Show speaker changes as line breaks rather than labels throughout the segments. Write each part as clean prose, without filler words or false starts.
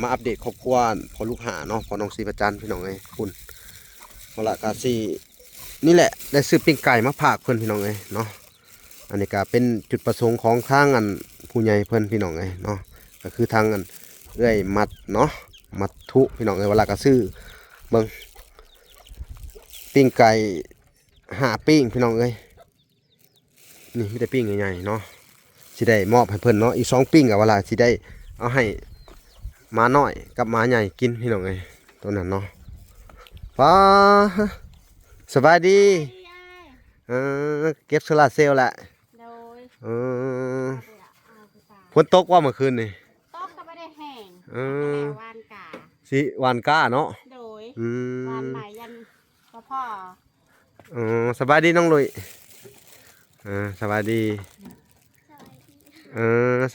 มาอัปเดตครอบครัวพอลูกหาเนาะพอน้องซีประจันพี่น้องไอ้คุณพอละกาซีนี่แหละได้ซื้อปิ้งไก่มาฝากเพื่อนพี่น้องไอ้เนาะอันนี้ก็เป็นจุดประสงค์ของทางอันผู้ใหญ่เพื่อนพี่น้องไอ้เนาะก็คือทางอันเอื้อยมัดเนาะมัดทุพี่น้องไอ้เวลาก็ซื้อเบิ่งปิ้งไก่ปิ้งพี่น้องเอ้ยนี่ไม่ได้ปิ้งใหญ่ๆเนาะสิได้มอบให้เพื่อนเนาะอีก2ปิ้งกับเวลาสิได้เอาให้ม้าน้อยกับม้าใหญ่กินพี่น้องไงตัวนั้นเนาะป้าสบายดีเก็บโซลาร์เซลล์แหละฝนตกว่าเมื่อคืนนี่
ตกก็ไม่ได้แห้งวานกา
สิวานก้าเนาะ
โดยวานไหนยันพ่อ
สบายดีน้องลุยสบายดี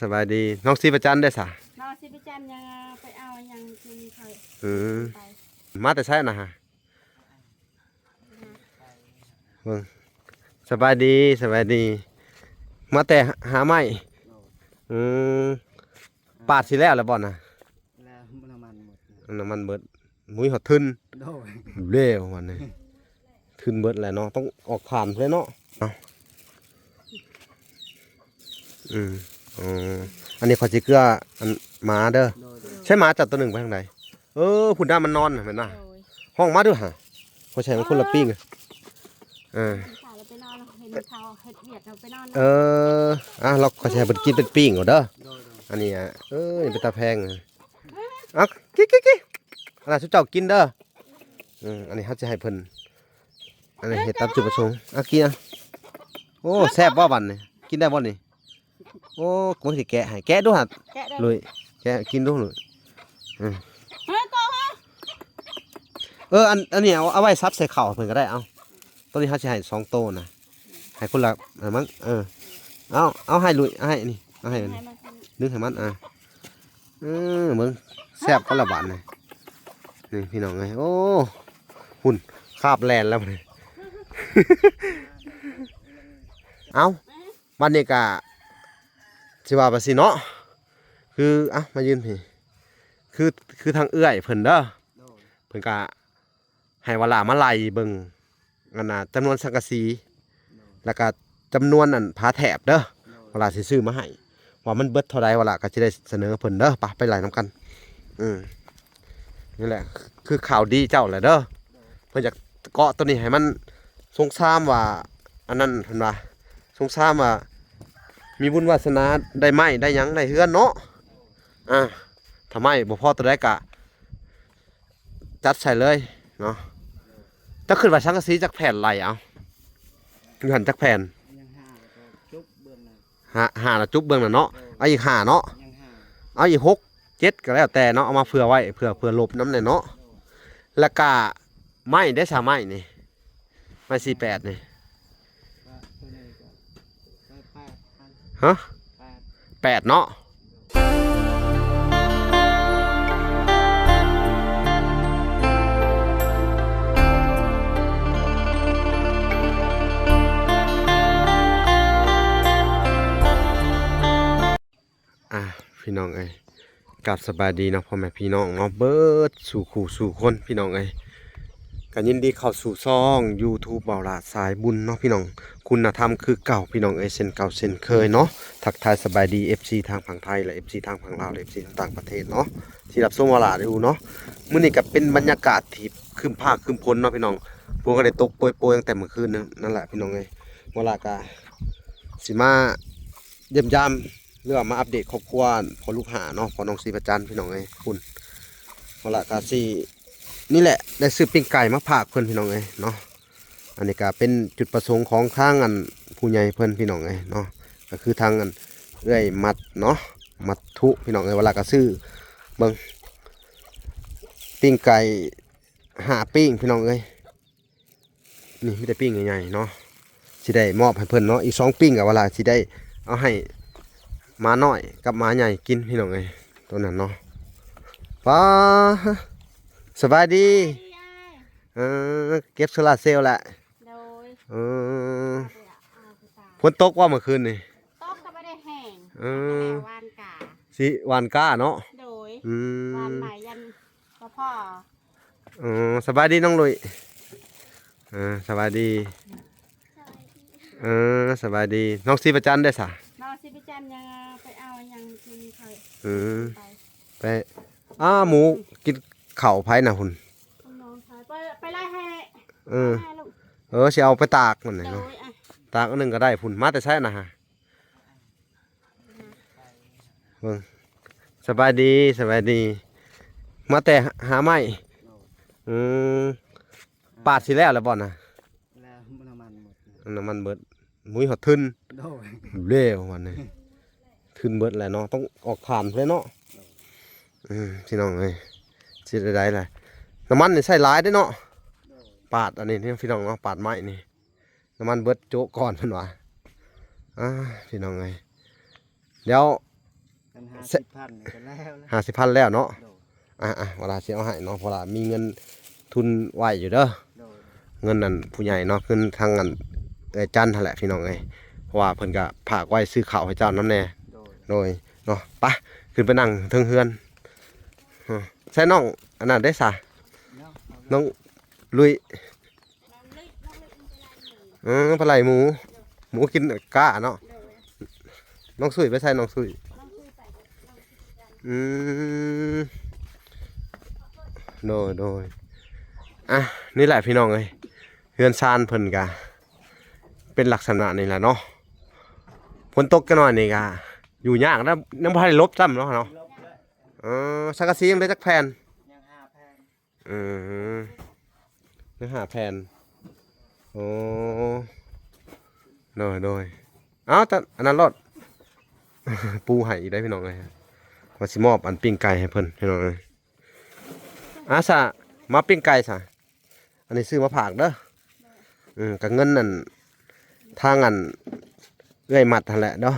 สบายดีน้องซีประจันได้สะ
น้องซีประจันยังไปเอายังกินเคย
มาแต่ใช่นะฮะสบายดีสบายดีมาแต่หาไม้ปาดสิแล้วบ่อนนะน้ำมันเบิดมุ้ยหดทึนเล่วันนี้ทึนเบิดแหละเนาะต้องออกผ่านเลยเนาะอันนี้ขอจิเกลืออันหมาเด้อใช่หมาจัดตัวหนึ่งไปทางไหนผุดด้ามันนอนเหมือนน่ะห้องมาด้วยฮะพอใช้มันคนละปิ้งเราขอใช้เป็นกินเป็นปิ้งเหรอเด้ออันนี้นี่เป็นตาแพงกิ๊กอะไรชุบเจ้ากินเด้ออันนี้เขาจะให้เพิ่นอันนี้เห็ดตามจุดประสงค์กินโอ้แซ่บว่าวันนี่กินได้บ่นี่โอ้กูสิแกะให้แกะด้วยฮะเลยแกะกินด้วยเลยอันนี้เอาไว้ซับใส่เข่าเพิ่นก็ได้เอาตัวนี้เขาจะให้2โตนะให้คนละมั้งเอาให้ลุยให้นี่เอาให้นึกให้มันมึงแซ่บก็ละบาทเลยนี่พี่น้องไงโอ้หุ่นคาบแลนแล้วเลยเอาวันนี้กะสิว่าไปสิเนาะคือมายืนพี่คือทางเอื้อยเพิ่นเด้อเพิ่นกะให้เวลามาไล่เบิ่งอันน่ะจำนวนสังกะสีแล้วก็จำนวนอันผาแถบเด้อเวลาสิซื้อมาให้ว่ามันเบิดเท่าใดเวลาก็สิได้เสนอเพิ่นเด้อไปไล่นำกันนี่แหละคือข่าวดีเจ้าแหละเด้อเพิ่นอยากเกาะตัวนี้ให้มันสงสารว่าอันนั้นเพิ่นว่าสงสารว่ามีบุญวาสนาได้ไม้ได้ยังได้เฮือนเนาะทำไมบ่พอตัวได้กะจัดใส่เลยเนาะจะขึ้นว่าสังกะสีจากแผ่นไหลเอาหันจากแผ่นหาละจุ๊บเบื้องน่ะเนาะเอาอีก5เนาะเอาอีก6 7ก็แล้วแต่เนาะเอามาเผื่อไว้เผื่อลบน้ำเนี่ยเนาะแล้วก็ไม้ได้3ไม้นี่ไม้48นี่ฮะ8เนาะพี่น้องเอ้ยกลับสบายดีเนาะพ่อแม่พี่น้องเนาะเบิดสู่ขู่สู่คนพี่น้องเอ้ยกันยินดีเข้าสู่ซ่อง YouTube เบาหลาสายบุญเนาะพี่น้องคุณธรรมคือเก่าพี่น้องเอ้ยเส้นเก่าเส้นเคยเนาะทักทายสบายดี FC ทางฝั่งไทยและ FC ทางฝั่งลาวและ FC ต่างประเทศเนาะที่รับชมเบาหลาได้ดูเนาะมื้อนี้ก็เป็นบรรยากาศที่คืมภาคคืมพลเนาะพี่น้องพวกก็ได้ตกโปรยๆตั้งแต่เมื่อคืนนั่นแหละพี่น้องเอ้ยเวลาก็สิมาเยี่ยมยามเรื่องมาอัปเดตครอบครัวพอลูกหาเนาะพอน้องซีประจันพี่น้องไงคุณพอละกาซีนี่แหละได้ซื้อปิ้งไก่มาฝากเพื่อนพี่น้องไงเนาะอันนี้ก็เป็นจุดประสงค์ของทางอันผู้ใหญ่เพื่อนพี่น้องไงเนาะก็คือทางอันเอื้อยมัดเนาะมัดทุพี่น้องไงเวลาก็ซื้อเบิ่งปิ้งไก่ปิ้งพี่น้องเอ้ยนี่ไม่ได้ปิ้งใหญ่ๆเนาะสิได้มอบให้เพื่อนเนาะอีก2ปิ้งกับเวลาสิได้เอาให้ม้าน้อยกับม้าใหญ่กินพี่น้องไงตัวนั้นเนาะป้าสบายดีเก็บโซลาร์เซลล์แหละฝนตกว่าเมื่อคืนนี่
ตกก็ไม่ได้แห้งวานกา
สิวานก้าเนาะ อื
บ้าน
ม
ใหม่ยันพ่อ
อ๋อสบายดีน้องลุยสบายดีสบายดีน้องซีประจันได้สะ
น้องสิไปจันยังไปเอายังกินเคย ไป
ไปหมูกินข้าวไผน่ะหุ่น
น้องชายไปไล่ให้
เออ
ให้ลูก
สิเอาไปตากมันน่ะ
โด
เนาะ
ยอ่ะ
ตากอันหนึงก็ได้พุ่นมาแต่ใช่นะฮะเบิ่งสบายดีสบายดี มาแต่หาไม้อืมปาดสิแล้วบ่น่ะ
แล้วน้ำมันหมด
น้ำมันเบิดมุ้ยหอดทึน
โดย
เร็วมันนี่ทึนเบิดแหละเนาะต้องออกผ่านเลยเนาะพี่น้องเอ้ยสิได้ๆแหละน้ำมันนี่ใส่หลายเด้อเนาะปาดอันนี้นี่พี่น้องเนาะปาดไม้นี่น้ำมันเบิดโจ๊กก่อนเพิ่นว่าพี่น้องเอ้ยเดี๋ยว
กัน50,000เนี่ยก็แล้ว
50,000แล้วเนาะ
โดย
เวลาสิเอาให้เนาะเพราะว่ามีเงินทุนไว้อยู่เด้อ
โดย
เงินนั่นผู้ใหญ่เนาะขึ้นทางอันจันทร์นั่นแหละพี่น้องเอ้ยเพราะว่าเพิ่นก็ฝากไว้ซื้อข้าวให้เจ้าน้ำแน่
โดย
โดยเนาะไปขึ้นไปนั่งเทิงเฮือนใช่น้องอันนั้นได้ซะ
เนาะ
น้องลุย
น้องเล็กไปไล่หมู
ปลาไหลหมูกินก้าเนาะ
โดย
น้องสุยไปใส่น้องสุย
น้องคุยไปน้องสิไปจัน
อืมโดยนี่แหละพี่น้องเอ้ยเฮือนซานเพิ่นกะเป็นลักษณะนี่แหละเนาะฝนตกกันหน่อยนี่กะอยู่ยากนะยังบ่ได้ลบซ้ำเนาะ
ลบแล้ว
สังกะสียังได้จักแผ่น
ยัง5,000
อืมยังหาแผ่นโอ้โดยแต่อันนั้นรอด ปูไห้อีกได้พี่น้องเลยว่าสิมอบอันปิ้งไก่ให้เพิ่นพี่น้องเลยซะมาปิ้งไก่ซะอันนี้ซื้อมาผากเด้อกับเงินนั่นทางอันเอื้อยมัดนั่นแหละเนาะ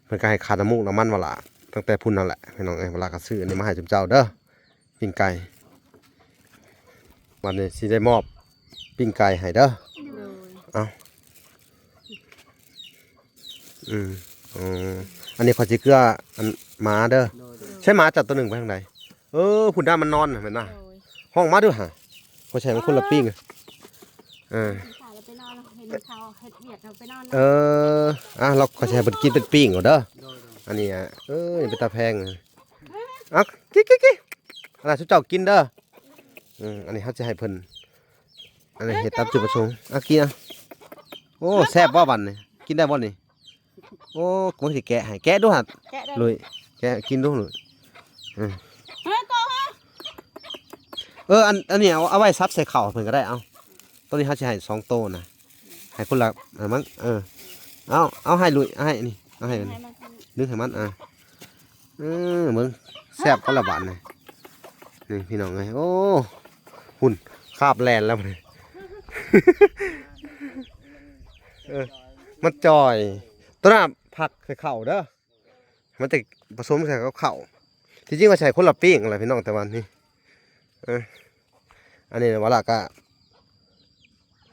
เพิ่นก็ให้ค่าน้ำมูกน้ำมันว่าล่ะตั้งแต่พุ่นนั่นแหละพี่น้องเอ้ยเวลาก็ซื้ออันนี้มาให้จุมเจ้าเด้อปิ้งไก่วันนี้สิได้มอบปิ้งไก่ให้เด้อ
โดย
อันนี้ขอจิเกลืออันหมาเด้อ
โดย
ใช่หมาจัดตัวหนึ่งไปทางไหนผุนด้ามันนอนเห็นน่ะ
โดย
ห้องมาด้วยฮะเพราะใช่มันคนละปิ้ง
สายเราไปนอนเห็นเขาเห็ดเบียดเราไปนอน
เราขอใช้เป็นกินเป็นปิ้งก่อนเด้อ
โดย
อันนี้นี่เป็นตาแพงกิ๊กอะไรชุดเจ้ากินเด้ออันนี้เขาจะให้เพิ่นอันนี้เห็ดตามจุดประสงค์กินโอ้แซ่บว่าบันนี่กินได้บ่นี่โอ้กูสิแกะให้แกะด้วยฮะ
แกะได้
เลยแกะกินด้วยเลย
เฮ้ยโตฮะ
อันนี้เอาไว้ซับใส่ข้าวเพิ่นก็ได้เอาตัวนี้เขาจะให้2โตนะให้คนละมั้งเอาให้ลุยเอาให้นี่เอาให้มัน
ให้มัน
ดึงให้มันมึงแซ่บคนละบาทนี่นี่พี่น้องเอ้ยโอ้หุ่นคาบแลนแล้วมัน มันจอยตัวน่ะผักใส่ข้าวเด้อมันจะผสมใส่ข้าวที่จริงว่าใส่คนละปิ้งอะไรพี่น้องแต่วันนี้อันนี้ว่าละก็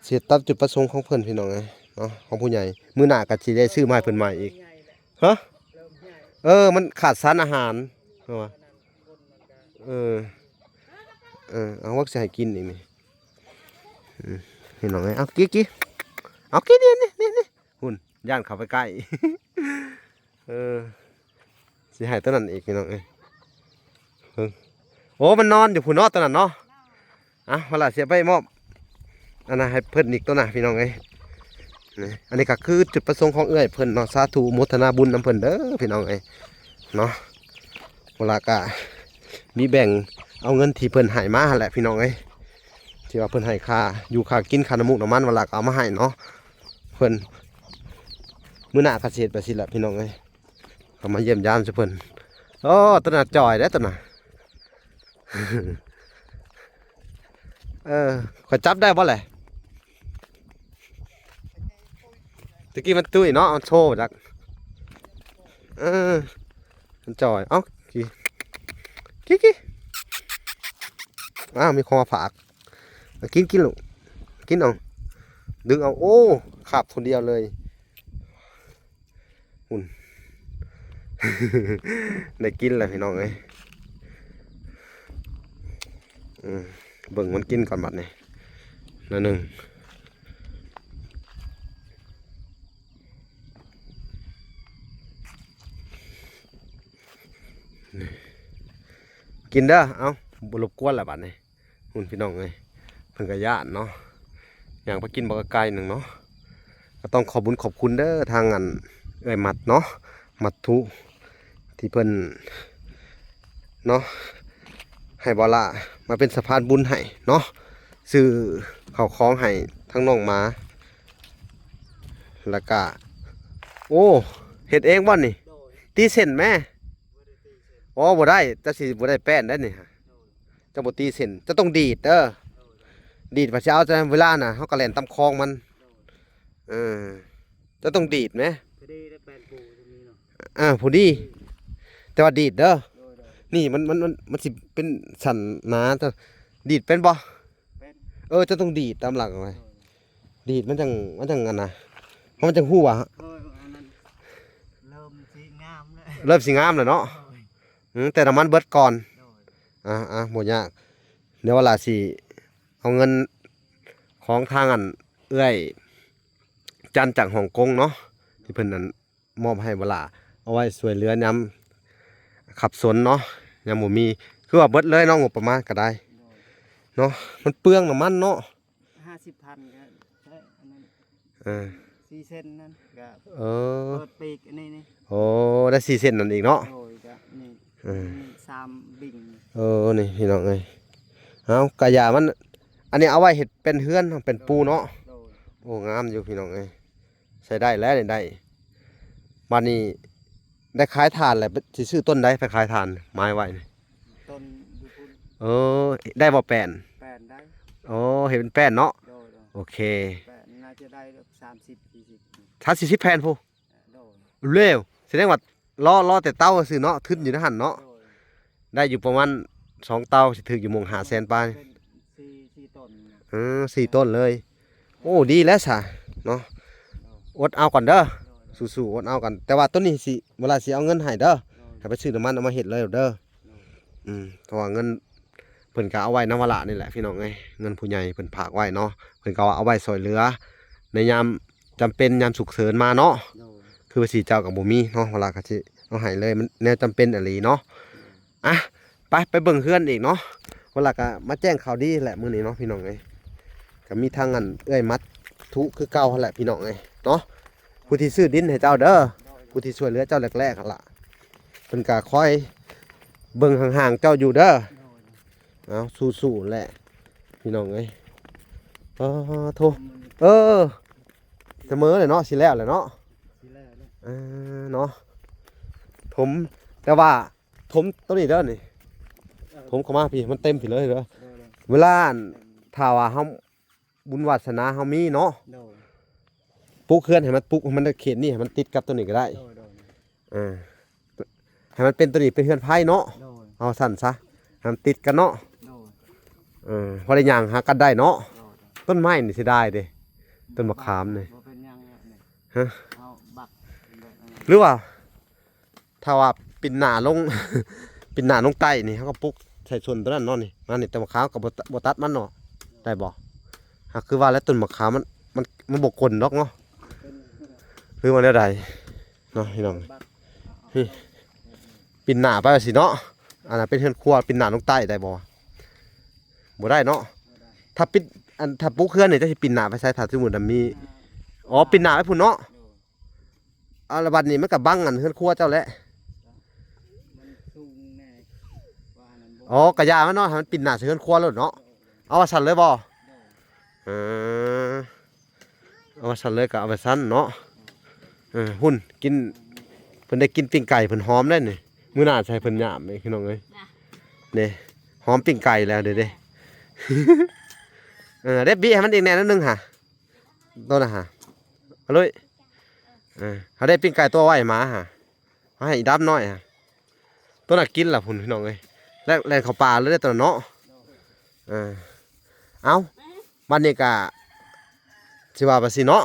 เสียตับจุดประสงค์ของเพิ่นพี่น้องไงเนาะของผู้ใหญ่มื้อหน้าก็สิได้ซื้อมาให้เพิ่นใหม่อีกฮะมันขาดสารอาหารเนาะเอาว่าจะให้กินอีกนี่พี่น้องไงเอากี้เอากี้นี่หุ่นย่านเข้าไปใกล้สิให้ตัวนั้นอีกพี่น้องเอ้ยโอ้มันนอนอยู่พุ่นเนาะตัวนั้นเนาะเวลาเสียไปมอบอันนั้นให้เพิ่นอีกตัวน่ะพี่น้องเอ้ยนี่อันนี้ก็คือจุดประสงค์ของเอื้อยเพิ่นเนาะสาธุโมทนาบุญนำเพิ่นเด้อพี่น้องเอ้ยเนาะเวลาก็มีแบ่งเอาเงินที่เพิ่นให้มาหั่นแหละพี่น้องเอ้ยที่ว่าเพิ่นให้ค่าอยู่ค่ากินค่าน้ำมูกน้ำมันเวลาก็เอามาให้เนาะเพิ่นมื้อหน้าก็สิเฮ็ดไปสิล่ะพี่น้องเอ้ยก็มาเยี่ยมยามซะเพิ่นตัวน่ะจ่อยเด้อตัวน่ะ ขอยจับได้บ่แหละตะกี้มันตุ้ยเนาะโชว์จักมันจ่อยกี้มีคอฝากกินลูกกินเอาดึงเอาโอ้ขับคนเดียวเลยหุ่น ได้กินเลยพี่น้องเอ้ย เบิ่งมันกินก่อนบัดนี้นั่นหนึ่งกินเด้อเอาบ่รบกวนละบัดนี้หุ่นพี่น้องเอ้ยเพิ่นก็ย่านเนาะอย่างไปกินบ่ไกลหนึงเนาะก็ต้องขอบคุญขอบคุณเด้อทางอันเอ้ยมัดเนาะมัดทุที่เพิ่นเนาะให้บ่ละมาเป็นสะพานบุญให้เนาะซื้อข้าวของให้ทั้งน้องหมาแล้วก็โอ้เฮ็ดเองบ่นี่
โดย
ตีเส้นแม่
บ่ได้ตีเสร็จ
อ๋อบ่ได้จะสิบ่ได้แป้นได้นี่ฮะ
โดย
จะบ่ตีเส้นจะต้องดีดเด้อ
โดย
ดีดว่าสิเอาแต่เวลาน่ะเฮาก็แล่นตามคลองมัน
โดย
เออจะต้องดีดไหม
พอดีได้แปลนปูตรงนี้เนาะ
พอดี แต่ว่าดีดเด้อ
โดยโดย
นี่มันสิเป็นสันหนาจะดีดเป็นบ่
เป็น
จะต้องดีดตามหลักเอาไว้
โดย
ดีดมันจังอันน่ะเพราะมันจังฮู้ว่า
โอ้ยอันนั้นเริ่มสีงามเลย
เริ่มสิงามแล้วเนาะ
โดย
แต่น้ำมันเบิดก่อน
โดย
บ่ยากเดี๋ยวเวลาสิเอาเงินของทางอันเอื้อยจันจากฮ่องกงเนาะที่เพิ่นนั้นมอบให้เวลาเอาไว้ช่วยเหลือยามขับสนเนาะยามบ่มีคือว่าเบิดเลยเนาะงบประมาณก็ได้
โดย
เนาะมันเปลืองน้ำมันเนาะ
50,000ก็ใช่อันนั้น
เออ
4เส้นนั่นก็
เออ
เปิดปีกอันนี้นี่
โอ้ได้4เส้นนั่นอีกเนาะ
โดยก็นี่
เออ
นี่3บิ่ง
นี่พี่น้องเอ้ยเอากะยามัน อันนี้เอาไว้เฮ็ดเป็นเฮือนเป็นปูเนาะ
โดย
โอ้งามอยู่พี่น้องเอ้ยใช้ได้แล้วนี่ได้บัดนี้ได้ขายถ่านแหละสิซื้อต้นใดไปขายถ่านไม้ไว้นี่
ต้นดูพุ่น
เออได้บ่แป้น
แปนได้
โอ้เห็นเป็นแป้นเนาะ
โดยโดย
โอเค
แปนน่าจะได้30 40
ถ้า40แผ่นพู
โดย
เร็วแสดงว่ารอแต่เต้าซื่อเนาะทึนอยู่ในหั่นเนาะ
โดย
ได้อยู่ประมาณ2เต้าสิถึกอยู่หมอง500,000ปลาย
เป็นสี่ต้นนะ
4ต้นเลย โอ้ดีแล้วซะเนาะอดเอาก่อนเด้อ
โดย
สู้ๆอดเอากันแต่ว่าต้นนี้สิเวลาสิเอาเงินให้เด้อ
โดย
ถ้าไปซื้อน้ำมันเอามาเฮ็ดเลยเด้อเพราะว่าเงินเพิ่นก็เอาไว้นำวละนี่แหละพี่น้องเอ้ยเงินผู้ใหญ่เพิ่นฝากไว้เนาะเพิ่นก็ว่าเอาไว้ช่วยเหลือในยามจำเป็นยามฉุกเฉินมาเนาะ
โดย
คือว่าสิเจ้าก็บ่มีเนาะเวลาก็สิเอาให้เลยมันแนวจำเป็นอะลีเนาะอ่ะไปเบิ่งเฮือนอีกเนาะเวลาก็มาแจ้งข่าวดีแหละมื้อนี้เนาะพี่น้องเอ้ยก็มีทางอันเอ้ยมัดทุคือเก่าหั่นแหละพี่น้องเอ้ยเนาะผู้ที่ซื้อดินให้เจ้าเด้อผู้ที่ช่วยเหลือเจ้าแรกๆหั่นล่ะเพิ่นก็คอยเบิ่งห่างๆเจ้าอยู่เด้อ
โดย
เอาสู้ๆแหละพี่น้องเอ้ยโทเสมอเลยเนาะสิแล้วแหละเนาะ
ทีแรกเลย
เนาะถมแต่ว่าถมตัวนี้เด้อนี่ถมเข้ามาพี่มันเต็มพี่เลยเด้อ
โดย
เวลาอั่นถ้าว่าเฮาบุญวาสนาเฮามีเนาะ
โดย
ปลูกเขื่อนให้มันปลูกให้มันเขตนี่ให้มันติดกับตัวนี้ก็ได้
โดยโดย
อ่าให้มันเป็นตัวนี้เป็นเขื่อนไผ่เนาะ
โดย
เอาสั่นซะให้มันติดกันเนาะ
โดย
พอได้ย่างหากันได้เนาะ
โดย
ต้นไม้นี่สิได้เด้ต้นมะขามนี่
บ่เป็นหยังเนี่ย
ฮะ
เอาบักแบบนั้น
หรือว่าถ้าว่าปิ่นหน้าลง ปิ่นหน้าลงใต้นี่เขาก็ปลูกใส่ส่วนตัวนั้นเนาะนี่มันนี่แต่มะขามก็บ่ตัดมันเนาะได้บ่หากคือว่าแล้วต้นมะขามมันบ่กลนดอกเนาะ
เป็น
หรือว่าแนวใดเนาะพี่น้อง
บัก
ปิ่นหน้าไปว่าสิเนาะอันนั้นเป็นเฮือนครัวปิ่นหน้าลงใต้ได้บ่บ่ได้เนาะ
บ่ได้
ถ้าปิดถ้าปลูกเฮือนนี่จะสิปิ่นหน้าไปใส่ถ้าสมมุติว่ามีปิ่นหน้าไว้พุ่นเนาะ
โดย
เอาละบัดนี้มันก็บังอันเฮือนครัวเจ้าแหละ
มันสูงแน่ว่าอันนั้นบ่
กระยามันเนาะให้มันปิ่นหน้าใส่เฮือนครัวแล้วเนาะเอาว่าซั่นเลยบ่
โดย
เออเอาว่าซั่นเลยก็เอาไปซั่นเนาะหุ่นกินเพิ่นได้กินปิ้งไก่เพิ่นหอมได้นี่มื้อหน้าใส่เพิ่นยามนี่พี่น้องเอ้ยนี่หอมปิ้งไก่แล้วเด้ ได้บี้ให้มันอีกแน่นิดนึงหะตัวน่ะหะเอาเลยเขาได้ปิ้งไก่ตัวไว้มาหะเขาให้อีดับน้อยหะตัวน่ะกินล่ะพุ่นพี่น้องเอ้ยแล้วเข้าป่าเลยได้อตัวน่ะเนาะเอาบัดนี้ก็สิว่าไปสิเนาะ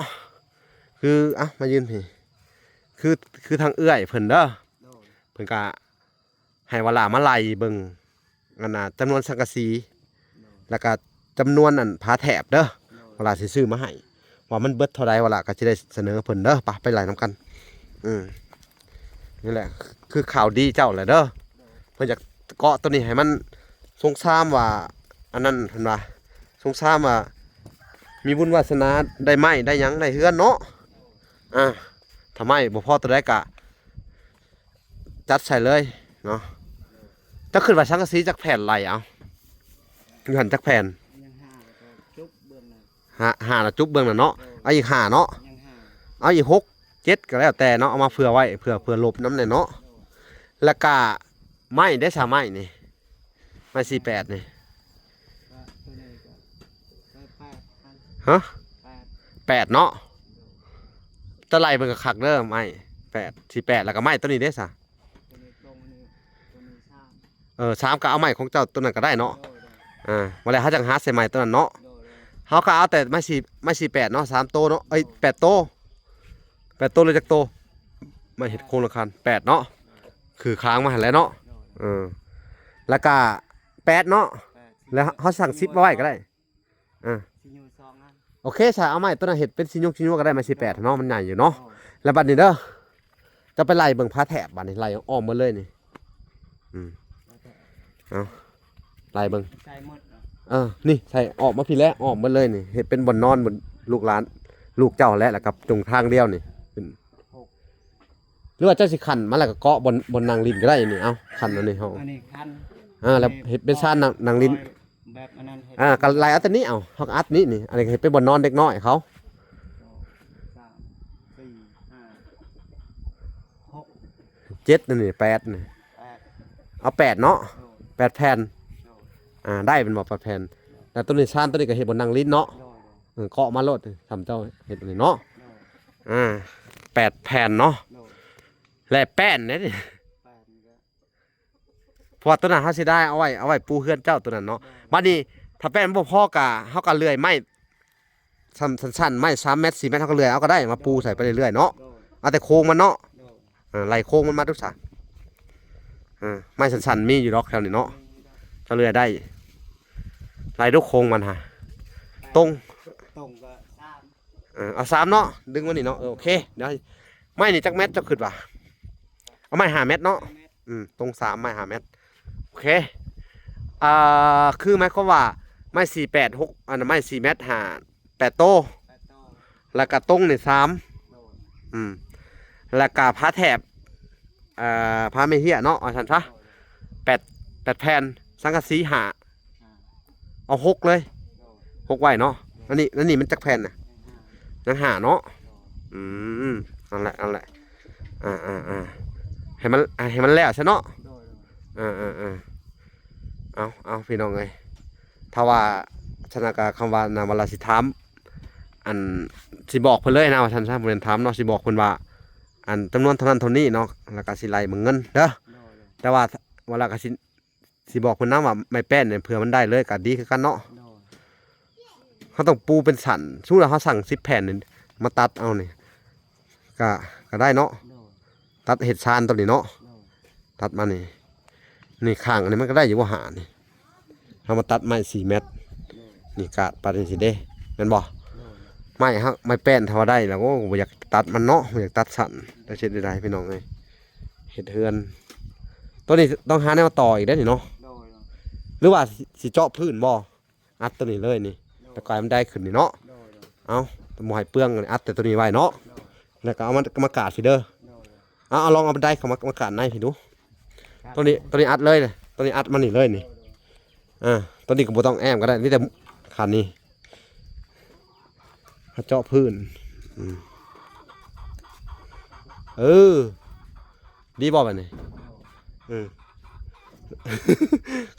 คือมายืนพี่คือทางเอื้อยเพิ่นเด้อ
โดย
เพิ่นก็ให้เวลามาไล่เบิ่งอันน่ะจำนวนสังกะสี แล้วก็จำนวนอันผาแถบเด้อเวลาสิซื้อมาให้ว่ามันเบิดเท่าใดเวลาก็สิได้เสนอเพิ่นเด้อไปไล่นํกันนี่แหละคือข่าวดีเจ้าแหละเด้อเพิ่นอยากเกาะตัวนี้ให้มันสงสารว่าอันนั้นเพิ่นว่าสงสารว่ามีบุญวาสนาได้ไม้ได้หยังได้เฮือนเนาะถ้าไม้บ่พอตัวใดก็จัดใส่เลยเนาะถ้าขึ้นว่าสังกะสีจักแผ่นไหลเอาอยู่หันจักแผ่น
ยังห้าก็จุบเบื้องหน้า
ห้าละจุ๊บเบิ่งน่ะเนาะเอาอีก5เนาะ
ยังห้า
เอาอีก6 7ก็แล้วแต่เนาะเอามาเผื่อไว้เผื่อลบน้ำเนี่ยเนาะแล้วก็ไม้ได้3ไม้นี่ไม้48นี่
ก็ตัวนี้ก็8,000
ฮะ
8
8เนาะตะไลมันก็คักเด้อไม้8 48แล้วก็ไม้ตัวนี้เด้ซะ
ตัวนี้ตรงนี้ตัวนี้3
3ก็เอาไม้ของเจ้าตัวนั้นก็ได้เนาะ
โดย
บ่แล้วเฮาจังหาใส่ไม้ตัวนั้นเนาะ
โดย
เฮาก็เอาแต่ไม้48เนาะ3โตเนาะ8โต8โตเลยจักโตไม้เฮ็ดโครงละคัน8เนาะคือค้างมาหั่นแหล้วเนาะแล้วก็8เนาะ
8
แล้วเฮาสั่ง10มาไว้ก็ได้อ่า
สิอยู่2อัน
โอเคใช่เอาไม้ตัวนั้นเห็ดเป็นชิ้นยกก็ได้มา18เนาะมันใหญ่อยู่เนาะแล้วบัดนี้เด้อจะไปไล่เบิ่งพาแถบบัดนี้ไล่อ้อมหมดเลยนี่เอาไล่เบิ่ง
ใส่หมดเนาะ
นี่ใส่ออกมาพี่แล้วอ้อมหมดเลยนี่เห็ดเป็นบ่อนนอนบนลูกหลานลูกเจ้าแล้วกับตรงทางเดียวนี่ขึ้นหรือว่าเจ้าสิขันมาแล้วก็เกาะบนนางลินก็ได้นี่เอาขันอันนี้เฮา
อันนี้คัน
แล้วเห็ดเป็นซ่านนางลิน
แบบอันนั้นเฮ็ด
ก็ไล่อันนี้เอาเฮาก็อัดนี่อันนี้เห็ดเป็นบ่อนนอนเด็กน้อยเขา
3 4 5 6
7นี่8นี่
8
เอา8เนาะ
โดย
8แผ่น
โดย
ได้เป็นบ่8แผ่นแต่ตัวนี้ซ่านตัวนี้ก็เห็ดบนนางลินเนาะ
โดย
เกาะมาโลดทำเจ้าเห็ดอันนี้เนาะ
โดย
8แผ่นเนาะ
โดย
และแป้นเนี่ยนี่
8นี่ก็
เพราะว่าตัวนั้นเฮาสิได้เอาไว้ปูเฮือนเจ้าตัวนั้นเนาะบัดนี้ถ้าแป้นบ่พอกะเฮาก็เลื่อยไม้สั้นๆไม้3เมตร4เมตรเฮาก็เลื่อยเอาก็ได้มาปูใส่ไปเรื่อยๆเนาะ
โดย
เอาแต่โครงมันเนาะ
โดย
ไล่โครงมันมาทุกซะไม้สั้นๆมีอยู่ดอกแถวนี้เนาะถ้าเลื่อยได้ไล่ทุกโครงมันฮะตรง
ตรงก็3
เอา3เนาะดึงมานี่เนาะโอเคเดี๋ยวไม้นี่จักเม็ดจะขึ้นว่ะเอาไม้5เมตรเนาะ
เมตร
ตรง3ไม้5เมตรโอเคคือหมายความว่าไม้4 8 6อันนั้นไม้4เมตร5 8โต
8โต
แล้วก็ตรงนี่3
โดย
แล้วก็ผ้าแถบผ้าเมเฮียเนาะเอาซั่นซะ8แผ่นสังกะสีเอา6เลย
โดย
6ไว้เนาะอันนี้มันจักแผ่นน่ะยัง5เนาะนั่นแหละให้มันแล้วซะเนาะ
โดย
เอาพี่น้องเอ้ยถ้าว่าชนะกาคำว่านามวลาสิถามอันสิบอกเพิ่นเลยนะว่าท่านบ่แม่นถามเนาะสิบอกเพิ่นว่าอันจำนวนเท่านั้นเท่านี้เนาะแล้วก็สิไล่เบิ่งเงินเด้อ
โดย
แต่ว่าเวลาก็สิบอกเพิ่นนำว่าไม่แป้นเนี่ยเผื่อมันได้เลยก็ดีคือกันเนาะ
โดย
เขาต้องปูเป็นสันสมมุติว่าเขาสั่ง10แผ่นนี่มาตัดเอานี่ก็ได้เนาะ
โดย
ตัดเห็ดชานตัวนี้เนาะ
โดย
ตัดมานี่ข้างอันนี้มันก็ได้อยู่ว่าหานี่เอามาตัดไม้4เมตรนี่กาดปาดสิเด้แม่นบ่
โดย
ไม้แป้นเท่าได้แล้วก็บ่อยากตัดมันเนาะบ่อยากตัดสั่นได้เช็ดได้พี่น้องเอ้ยเฮ็ดเฮือนตัวนี้ต้องหาแนวต่ออีกได้อนี่เนาะ
โดย
หรือว่าสิเจาะพื้นบ่อัดตัวนี้เลยนี่แต่กลายมันได้ขึ้นนี่เนาะ
โดย
เอาบ่ให้เปลืองอัดแต่ตัวนี้ไว้เนาะแล้วก็เอามากาดสิเด้อ
โดย
เอาลองเอาบันไดเข้ามากาดในพี่ดูตัวนี้อัดเลยเลยตัวนี้อัดมันนี่เลยนี่ตัวนี้ก็บ่ต้องแอมก็ได้นี่แต่ขันนี่เจาะพื้นดีบ่แบบนี้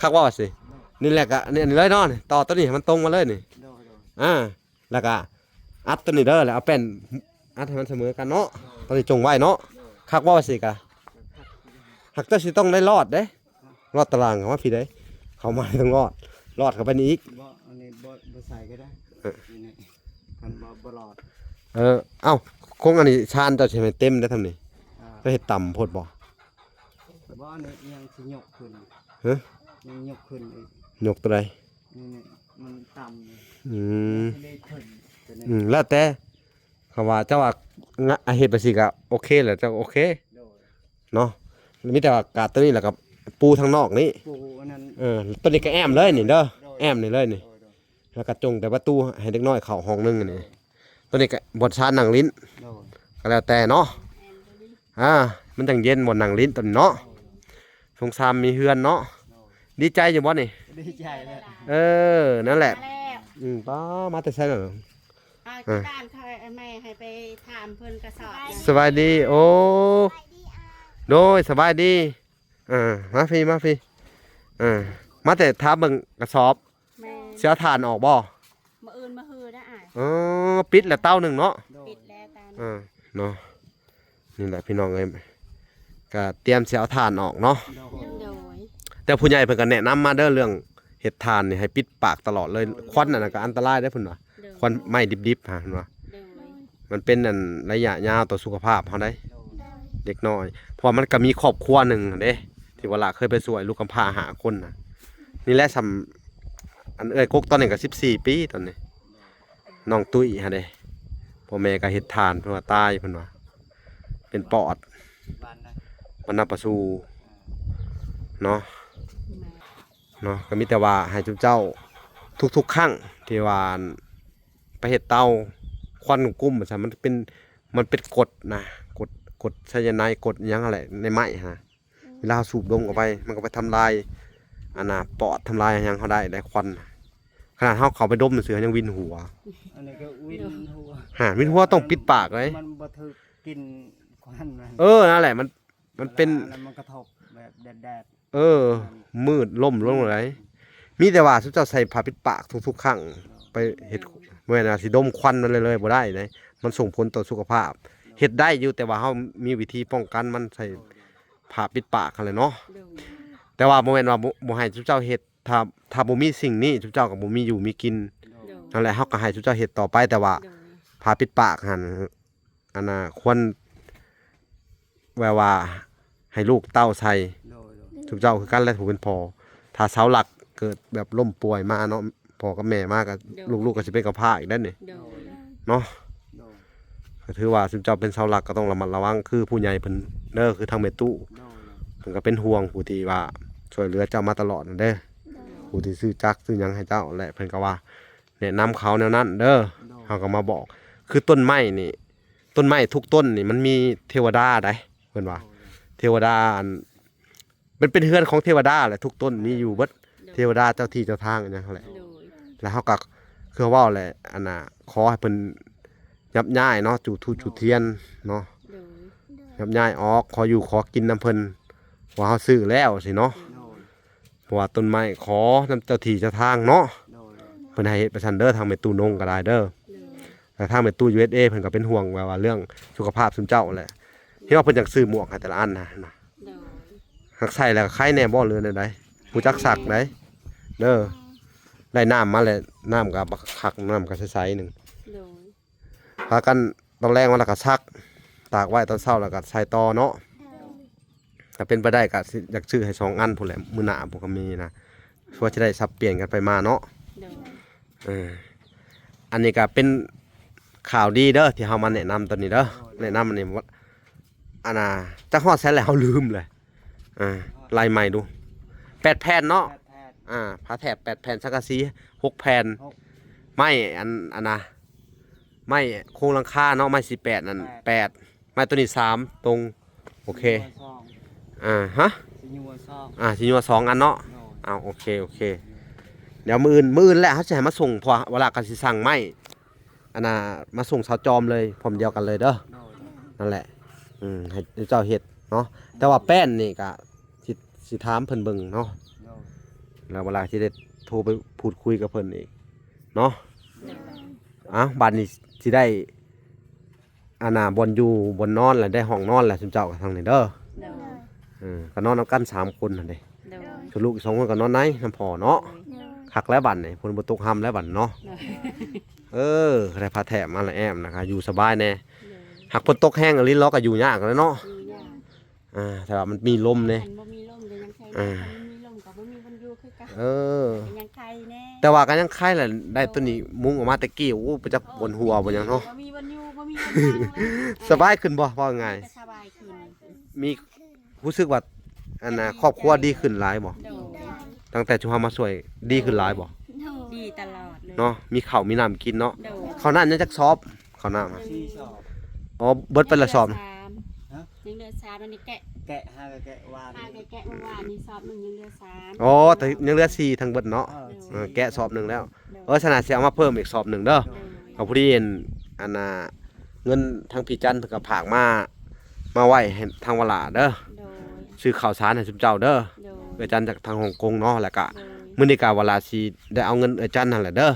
คักว่าสินี่แหละก็นี่เลยเนาะต่อตัวนี้ให้มันตรงมาเลยนี่
โดย
แล้วก็อัดตัวนี้เด้อแล้วเอาแป้นอัดให้มันเสมอกันเนาะตัวนี้จงไว้เนาะคักว่าสิกะหักเจ้าสิต้องได้รอดเด้รอดตารางเขาว่าพี่เด้เขามาต้องรอดเข้าไปนี่อีก
บ่อันนี้บ่ใส่ก็ได้นี่มันบ่หลอด
เอ้าคงอันนี้ชานเจ้าใช่ไหมเต็มได้ทำนี่ก็เฮ็ดต่ำโพดบ่
บ่อันนี้ยังสิยกขึ้น
ฮะ
ยังยกขึ้นอีก
ยกตัวใด
นี่ ต่ำเลย
อืม
ทะเลขึ้นตัวนี้
แล้วแต่เขาว่าเจ้าว่างะเฮ็ดไปสิก็โอเคแหละเจ้าโอเค
โดย
เนาะมีแต่ว่ากาดตัวนี้แหละกับปูทางนอกนี่
ปูอันนั้น
ตัวนี้ก็แอมเลยนี่เด้อ
โดย
แอมนี่เลยนี่
โดยโดย
แล้วก็จงแต่ประตูให้เด็กน้อยเข้าห้องนึงอันนี่ตัวนี้ก็บทชานนั่งลิ้น
โดย
ก็แล้วแต่เนาะ
แอนตัวนี้
มันจังเย็นบนนั่งลิ้นตัวนี้เนาะสงสารมีเฮือนเนาะ
โดย
ดีใจอยู่บ่นี่
ดีใจเลย
นั่นแหละ
มาแล้ว
ป้ามาแต่ไสเนาะ
ที่บ้านเขาแม่ให้ไปถามเพิ่นกระสอบ
สบายดีโอ้โดยสบายดีมาพี่มาแต่ท้าเบิ่งกระสอบ
แม่
เสียทานออกบ่
มาอื่นมาฮือได้อ่ะ
ปิดแล้วเต้าหนึ่งเนาะ
โดย
ปิดแล้วตา
เนาะนี่แหละพี่น้องเอ้ยก็เตรียมเสียทานออกเนาะ
โดย
โดย
แต่ผู้ใหญ่เพิ่นก็แนะนำมาเด้อเรื่องเฮ็ดทานนี่ให้ปิดปากตลอดเลยควันนั่นน่ะก็อันตรายได้อเพิ่นว่า
โดย
ควันไหม้ดิบๆฮะเพิ่นว่า
โดย
มันเป็นอันระยะยาวต่อสุขภาพเฮาได้
โดย
เด็กน้อยเพราะมันก็มีครอบครัวหนึ่งเด้ที่ว่าละเคยไปสวยลูกกำพร้าหาคนน่ะนี่แหละอันเอ้ยกกตอนนี้ก็14 ปีตอนนี้น้องตุ้ยฮะเด้พ่อแม่ก็เฮ็ดทานเพิ่นว่าตายเพิ่นว่าเป็นปอด
บ้านนะ
วันนับประสูเนาะ
แม่
เนาะก็มีแต่ว่าให้ทุกเจ้าทุกๆครั้งที่ว่าไปเฮ็ดเตาควันกุ้มซะมันเป็นกรดนะกรดไซยาไนด์กรดอิหยังอะไรในไม้ฮะเวลาสูบดมออกไปมันก็ไปทำลายปอดทำลายอิหยังเขาได้ควันขนาดเขาไปดมเสือยังวินหัว
อันนี้ก็วินหัว
วินหัวต้องปิดปากเลย
มันบ่ถึกกินควันมัน
นั่นแหละมันเป็น
แล้วมันกระทบแบบแดด
มืดล่มลงเลยมีแต่ว่าทุกเจ้าใส่ผ้าปิดปากทุกๆครั้งไปเฮ็ดเมื่อน่ะสิดมควันมันเลยบ่ได้เลยมันส่งผลต่อสุขภาพเฮ็ดได้อยู่แต่ว่าเฮามีวิธีป้องกันมันใส่ผ้าปิดปากกันเลยเนาะ
โดย
แต่ว่าบ่แม่นว่าบ่ให้ทุกเจ้าเฮ็ดถ้าบ่มีสิ่งนี้ทุกเจ้าก็บ่มีอยู่มีกิน
โดย
นั่นแหละเฮาก็ให้ทุกเจ้าเฮ็ดต่อไปแต่ว่า
โดย
ผ้าปิดปากหั่นควรว่าให้ลูกเต้าใส่
โดย
ทุกเจ้าคือกันและผู้เป็นพ่อถ้าเสาหลักเกิดแบบล้มป่วยมาเนาะพ่อกับแม่มาก็ลูกๆก็สิเป็นกระพร้าอีกได้อนี่
โดย
เนาะ
โดย
ก็ถือว่าทุกเจ้าเป็นเสาหลักก็ต้องระมัดระวังคือผู้ใหญ่เพิ่นเด้อคือทางแม่ตู้
โดย
เพิ่นก็เป็นห่วงผู้ที่ว่าช่วยเหลือเจ้ามาตลอดนั่นเด้อผู้ที่ซื้อจักซื้อหยังให้เจ้าและเพิ่นก็ว่าแนะนำเขาแนวนั้นเด้อเฮาก็มาบอก คือต้นไม้นี่ต้นไม้ทุกต้นนี่มันมีเทวดาได้เพิ่นว่า เทวดามันเป็นเฮือนของเทวดาแหละทุกต้นมีอยู่เบิดเทวดาเจ้าที่เจ้าทางอหยังนั่นแหละ
โดย
แล้วเฮาก็คือเว้าแหละขอให้เพิ่นยับย้ายเนาะจุดเทียนเนาะ
โดย
ยับย้ายออกขออยู่ขอกินน้ำเพิ่นว่าเฮาซื้อแล้วสิเนาะ
โดย
เพราะว่าต้นไม้ขอน้ำเจ้าที่เจ้าทางเนาะ
โดย
เพิ่นให้เฮ็ดประชันเด้อทางแม่ตู้นงก็ได้เด้อ
โดย
แต่ทางแม่ตู้ USA เพิ่นก็เป็นห่วงว่าเรื่องสุขภาพซุมเจ้าแหละที่ว่าเพิ่นอยากซื้อหมวกให้แต่ละอันนะ
โดย
หักใส่แล้วก็ไข่แน่บ่เรือนใดๆผู้จักสักได้เด้อได้น้ำมาแล้วน้ำก็บักคักน้ำก็ใสๆหนึง
โดย
พากันตอนแรกมาแล้วก็ซักตากไว้ตอนเช้าแล้วก็ใส่ต่อเนาะถ้าเป็นไปได้ก็สิอยากซื้อให้2 อันพุ่นแหละมื้อหน้าผมก็มีนะเพื่อจะได้สับเปลี่ยนกันไปมาเนาะ
โดย
อันนี้ก็เป็นข่าวดีเด้อที่เฮามาแนะนำตอนนี้เด้อแนะนำอันนี้ว่าจักฮอดแสนแล้วเฮาลืมเลยไล่ใหม่ดู8 แผ่นเนาะ
แพทย์
ผ้าแถบ8 แผ่นสังกะสี6 แผ่นไม้ไม้โครงหลังคาเนาะไม้18นั่น8ไม้ตัวนี้3ตรงโอเค
ซอง
ฮะ
สิยัวซอง
สิอยู่ว่า2 อันเนาะ
โดย
โอเคเดี๋ยวมื้ออื่นแหละเขาจะให้มาส่งพอเวลากันสิสั่งไม้มาส่งชาวจอมเลยพร้อมเดียวกันเลยเด้อ
โดย
นั่นแหละให้เจ้าเฮ็ดเนาะแต่ว่าแป้นนี่ก็สิถามเพิ่นเบิ่งเนาะ
โดย
แล้วเวลาที่ได้โทรไปพูดคุยกับเพิ่นอีกเนาะบัดนี้สิได้บนอยู่บนนอนแล้วได้ห้องนอนแล้วซุมเจ้ากับทางนี้เด้อ
โดย
ก็นอนนำกัน3 คนนั่นเด้
โดย
ส่วนลูกอีก2 คนก็นอนในน้ำพ่อเนาะคักแล้วบัดนี่เพิ่นบ่ตกห้ำแล้วบัดเนาะได้พาแถมมาแล้วแอมนะคะอยู่สบายแน่หากฝนตกแห้งลิ้นล้อก็อยู่ยากแล้วเนาะ
อยู่ยาก
แต่ว่ามันมีลมเด้
คันบ่มีลมเลยยังใช้ได้คันบ่มีลมก็บ่มีวันอยู่คือกัน
เออ
เป็นยังไข่แน่
แต่ว่าก็ยังคล้ายแหละได้ตัวนี้มุ้งออกมาตะกี้โอ้ไปจักบนหัวบ่หยังเนาะ
บ่มีวันอยู่บ่มีวันนั่งเลย
สบายขึ้นบ่ว่าไง
ก็สบายขึ้น
มีรู้สึกว่าอันน่ะครอบครัวดีขึ้นหลายบ่
โดย
ตั้งแต่ชุเฮามาช่วยดีขึ้นหลายบ่
ดีตลอดเลย
เนาะมีข้าวมีน้ำกินเนาะ
โดย
ข้าวนั้นยังจักซอบข้าวน้ำอะ
สี่สอบ
อ๋อเบิดไปละซอบ
ยัง
ฮะ
เหลือ3วันนี้แกะ
แกะห้ากับแกะวาน
แกะเมื่อวานนี้สอบหนึงยังเหลือ3
อ๋อแต่ยังเหลือ4ทั้งเบิดเนาะ แกะสอบหนึงแล้วสนาสิเอามาเพิ่มอีกสอบหนึงเด้อเขาผู้ที่เห็นอันน่ะเงินทางพี่จันทร์เพิ่นก็ฝากมาไว้ให้ทางวลาเด้อ
โดย
ซื้อข้าวสารให้ซุมเจ้าเด้อ
โดย
เอื้อจันทร์จากทางฮ่องกงเนาะแล้วก็
โดย
มื้อนี้ก็เวลาสิได้เอาเงินเอื้อจันทร์นั่นแหละเด้อ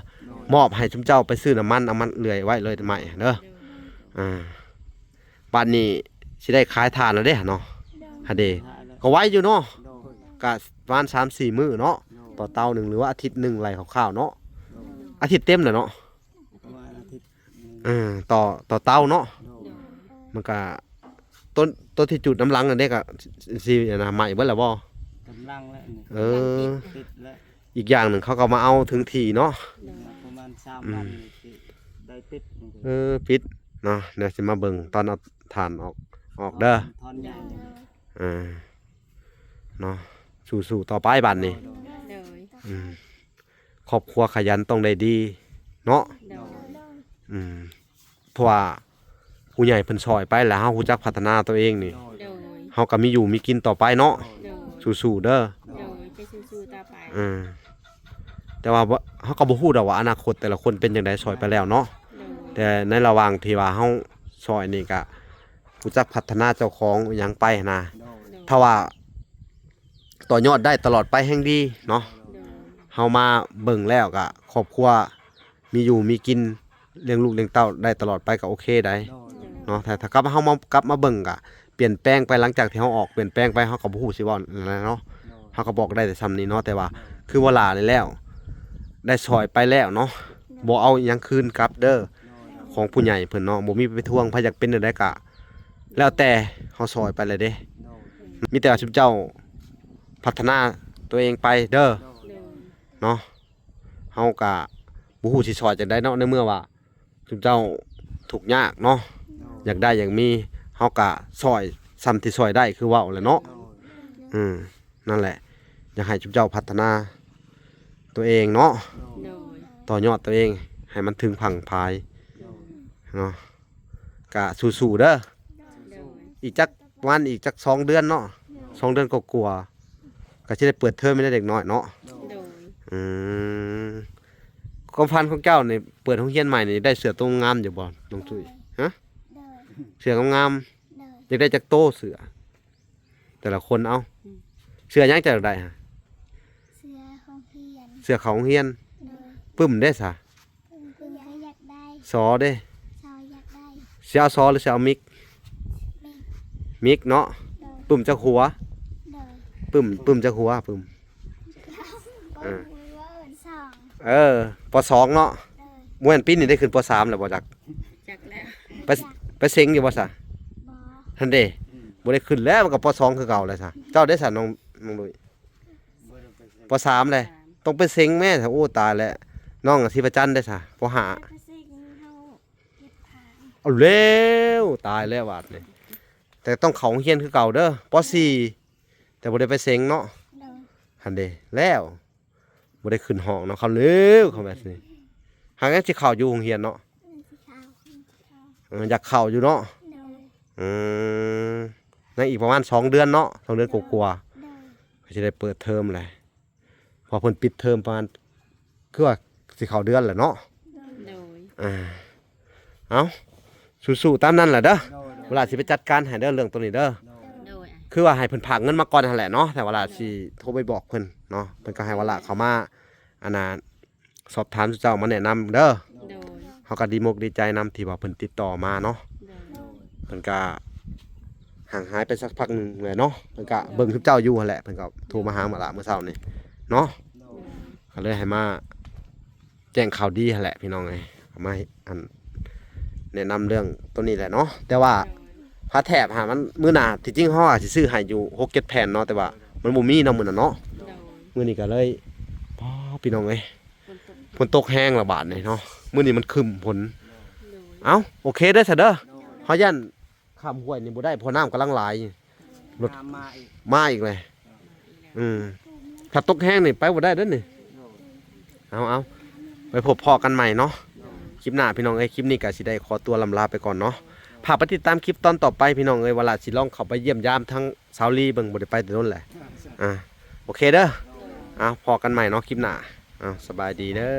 มอบให้ซุมเจ้าไปซื้อน้ำมันเอามันเลื่อยไว้เลยใหม่เด้อบัดนี้สิได้ขายทานแล้วเด้เนาะหาเดก็ไว้อยู่เนาะ
โดย
ก็ประมาณ 3-4 มื้อเนาะต่อเตาหนึงหรือว่าอาทิตย์หนึงไหลคร่าวๆเนาะอาทิตย์เต็มแล้วเนาะ
ประมาณอาทิตย์หนึ่ง
ต่อเตาเนาะ
โดย
มันก็ต้นที่จุดน้ำลังนั่นเด้ก็สินะใหม่เบิดแล้วบ่
กำลังแล้วนี่
เออ
ติดแล้ว
อีกอย่างหนึ่งเขาก็มาเอาถึงที่เนาะ
ประมาณ3 วันนี่สิได้ติดนี่
ปิดเนาะเดี๋ยวสิมาเบิ่งตอนเอาถ่านออกเด้อ
ทอนใหญ่
เนาะสู้ๆต่อไปบัดนี้
โดย
ครอบครัวขยันต้องได้ดีเนาะ
โดย
เพราะว่าผู้ใหญ่เพิ่นซอยไปแล้วเฮารู้จักพัฒนาตัวเองนี่
โดย
โดย
เฮาก็มีอยู่มีกินต่อไปเนาะ
โดย
สู้ๆเด้อ
โดยไปสู้ๆต่อไป
แต่ว่าเฮาก็บ่ฮู้ดอกว่าอนาคตแต่ละคนเป็นจังไดซอยไปแล้วเนาะ
โดย
แต่ในระหว่างที่ว่าเฮาซอยนี่ก็รู้จักพัฒนาเจ้าของอหยังไปนะ
โดย
ถ้าว่าต่อยอดได้ตลอดไปแห่งดีเนาะ
โดย
เฮามาเบิ่งแล้วก็ครอบครัวมีอยู่มีกินเลี้ยงลูกเลี้ยงเต้าได้ตลอดไปก็โอเคได้
โดย
เนาะถ้ากลับเฮามากลับมาเบิ่งก็เปลี่ยนแปลงไปหลังจากที่เฮาออกเปลี่ยนแปลงไปเฮาก็บ่ฮู้สิเว้าแล้วเนาะเฮาก็บอกได้แต่ซ้ำนี้เนาะแต่ว่าคือว่าหลานี่แล้ว ได้ซอยไปแล้วเนาะบ่เอาอิหยังคืนกลับเด้อของผู้ใหญ่เพิ่นเนาะบ่มีไปทวงไผอยากเป็นจังไดก็แล้วแต่เฮาซอยไปเลยเด้
โดย
มีแต่ว่าชุมเจ้าพัฒนาตัวเองไปเด้อ
โดย
โดย
เนาะเฮาก็บ่ฮู้สิซอยจังได๋เนาะในเมื่อว่าชุมเจ้าทุกข์ยากเนาะอยากได้อยากมีเฮาก็ซอยซ้ำที่ซอยได้คือเว้าแหละเนาะ
โดย
นั่นแหละอยากให้ชุมเจ้าพัฒนาตัวเองเนาะ
โดย
ต่อยอดตัวเองให้มันถึงพังพาย
โดย
เนาะก็สู้ๆเด้อ
โดย
อีกจักประมาณอีกจัก2 เดือนเนาะ2 เดือนก็กลัวาๆก็สิได้เปิดเทอมให้เด็กน้อยเนาะ
โดย
อืมความฝันของเจ้านี่เปิดโรงเรียนใหม่นี่ได้เสือตัวงามอยู่บ่น้องจุ้ยฮะเสืองามๆอยากได้จักโตเสือ แต่ละคนเอาเสือยังจะได้ฮะ
เสื้อของเพียน
เสือเขาโรงเรียน
โดย
ปึ้มได้ซะ
คืออยากได้
ซอเด้
ชาวอยากได้
สิเอาซอหรือสิเอามิกมิกเนาะ
โดย
ปึ้มจักหัว
โดย
ปึ้มจักหัวปึ้ม
ก็รู้ว่าสอง
ป .2 เนาะ
โดย
บ่แม่นปีนี้ได้ขึ้นป .3 แล้วบ่จัก
จักแล้ว
ไปเซ็งอยู่บ่ซะ
บอ
ท่านเด้บ่ได้ขึ้นแล้วมันก็ป .2 คือเก่าแล้วซะเจ้าได้ซะน้องลุย
บ่ได้ไปใส่
ป .3 เลยต้องไปเซ็งแม่ซะโอ้ตายแล้วน้องสิประจันได้ซะป
กระซิกเฮาเก็บผาง
.5 เอาแล้วตายแล้วบาดนี้แต่ต้องเข้าโรงเรียนคือเก่าเด้อป .4 แต่บ่ได้ไปเซ็งเนาะ
โดย
หั่นเด้แล้วบ่ได้ขึ้นห้องเนาะเขาเร็วเขาแบบนี้หางยังสิเข้าอยู่โรงเรียนเนาะ
สีขาว
อยากเข้าอยู่เนาะ
โดย
อืมในอีกประมาณ2 เดือนเนาะ2 เดือนกว่าๆ
โดย
ก็จะได้เปิดเทอมแหละพอเพิ่นปิดเทอมประมาณคือว่าสิเข้าเดือนแหละเนาะ
โดย
เอาสู้ๆตามนั้นแหละเด้อ
โดย
เวลาสิไปจัดการให้เด้อเรื่องตัวนี้เด้อ
โดย
คือว่าให้เพิ่นผากเงินมาก่อนนั่นแหละเนาะแต่เวลาสิโทรไปบอกเพิ่นเนาะเพิ่นก็ให้เวลาเขามาอันน่ะสอบถามเจ้ามาแนะนำเด้อ
โดย
เฮาก็ดีมกดีใจนำที่ว่าเพิ่นติดต่อมาเนาะ
โดย
เพิ่นก็ห่างหายไปสักพักหนึงเลยเนาะเพิ่นก็เบิ่งทุกเจ้าอยู่หั่นแหละเพิ่นก็โทรมาหามาละเมื่อเช้านี่เนาะ
โดย
ก็เลยให้มาแจ้งข่าวดีหั่นแหละพี่น้องเอ้ยเอามาให้อันแนะนำเรื่องตัวนี้แหละเนาะแต่ว่าผ้าแถบหามันมื้อหน้าที่จริงเฮาอาจสิซื้อให้อยู่6-7 แผ่นเนาะแต่ว่ามันบ่มีเนาะมื้อนั้นเนาะ
โดย
มื้อนี้ก็เลย อ๋อพี่น้องเอ้ย
ฝนตก
ฝนตกแห้งละบาดนี่เนาะมื้อนี้มันครึ้มฝน
โดย
เอ้าโอเคเด้อซะเด้อเฮาย่านข้ามห้วยนี่บ่ได้เพราะน้ำกำลังไหล รถ
ตามมาอีก
มาอีกเลยถ้าตกแห้งนี่ไปบ่ได้เด้อนี่
โน่น
เอาไปพบพอกันใหม่เนาะคลิปหน้าพี่น้องเอ้ยคลิปนี้ก็สิได้ขอตัวลำลาไปก่อนเนาะพาไปติดตามคลิปตอนต่อไปพี่น้องเอ้ยเวลาสิลองเข้าไปเยี่ยมยามทั้งสาวลีเบิ่งบ่ได้ไปแต่โน่นแหละโอเคเด้อเอาพอกันใหม่เนาะคลิปหน้าสบายดีเด้อ